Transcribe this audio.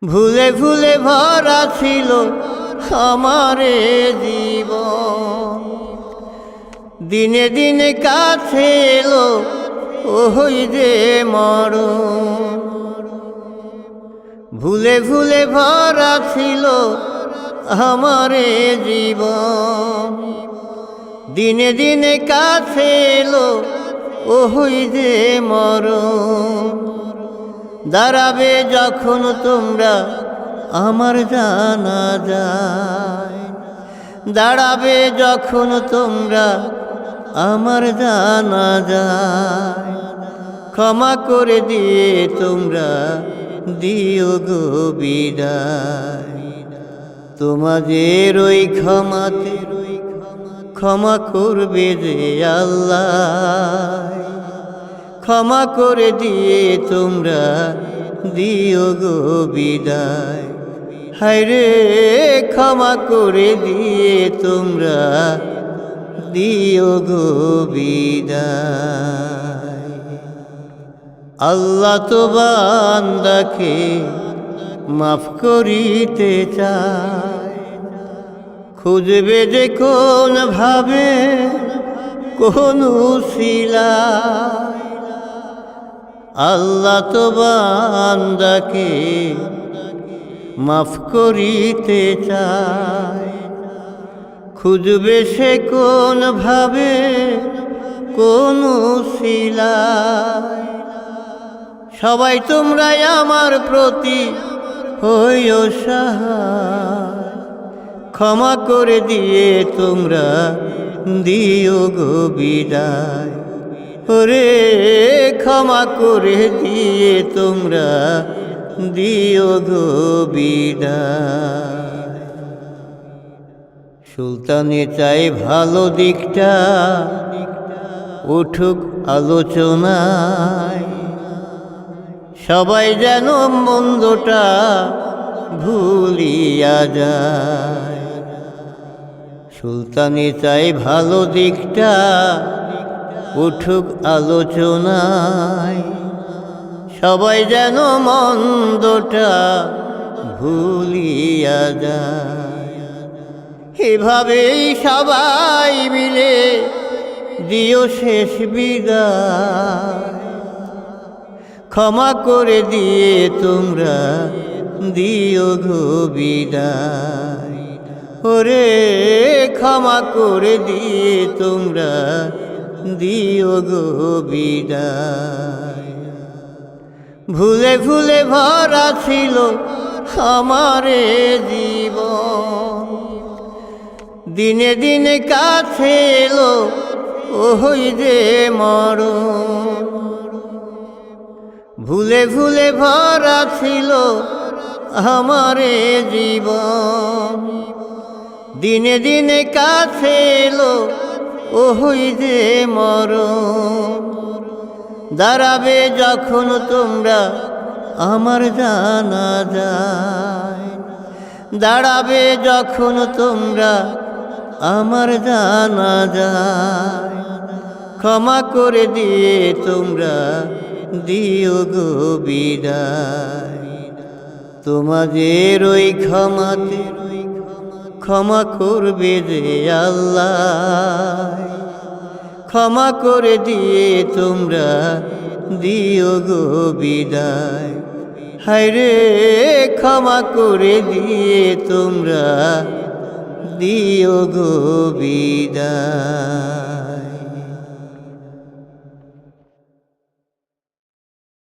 ভুলে ভুলে ভরা ছিল আমার জীবন, দিনে দিনে কাছে এলো ওই যে মরণ। ভুলে ভুলে ভরা ছিল আমার জীবন, দিনে দিনে কাছে এলো ওই যে মরণ। দাঁড়াবে যখন তোমরা আমার জানাজায়, দাঁড়াবে যখন তোমরা আমার জানাজায়, ক্ষমা করে দিয়ে তোমরা দিও গো বিদায়। তোমাদের ওই ক্ষমাতে ক্ষমা করবে যে আল্লাহ, ক্ষমা করে দিয়ে তোমরা দিও গো বিদায়। হায়রে ক্ষমা করে দিয়ে তোমরা দিও গো বিদায়। আল্লাহ তো বান্দাকে মাফ করিতে চায়, খুঁজবে যে কোন ভাবে কোন উসিলায়। আল্লাহ তো বান্দাকে মাফ করিতে চায়, খুঁজবে সে কোন ভাবে কোন উসিলায়। সবাই তোমরাই আমার প্রতি হইও সহায়, ক্ষমা করে দিয়ে তোমরা দিও গো বিদায়। ওরে ক্ষমা করে দিয়ে তোমরা দিও গো বিদায়। সুলতানে চাই ভালো দিকটা উঠুক আলোচনায়, সবাই যেন মন্দটা ভুলিয়া যায়। সুলতানে চাই ভালো দিকটা উঠুক আলোচনায়, সবাই যেন মন্দটা ভুলিয়া যায়। এভাবেই সবাই মিলে দিও শেষ বিদায়, ক্ষমা করে দিয়ে তোমরা দিও গো বিদায়। ওরে ক্ষমা করে দিয়ে তোমরা দিও গো বিদায়। ভুলে ভুলে ভরা ছিল আমার জীবন, দিনে দিনে কাছে এলো ওই যে মরণ। ভুলে ভুলে ভরা ছিল আমার জীবন, দিনে দিনে কাছে এলো ওই যে মরণ। দাঁড়াবে যখন তোমরা আমার জানাজায়, দাঁড়াবে যখন তোমরা আমার জানাজায়, ক্ষমা করে দিয়ে তোমরা দিও গো বিদায়। তোমাদের ওই ক্ষমাতে ক্ষমা করবে যে আল্লাহ, ক্ষমা করে দিয়ে তোমরা দিও গো বিদায়। হায়রে ক্ষমা করে দিয়ে তোমরা দিও গো বিদায়।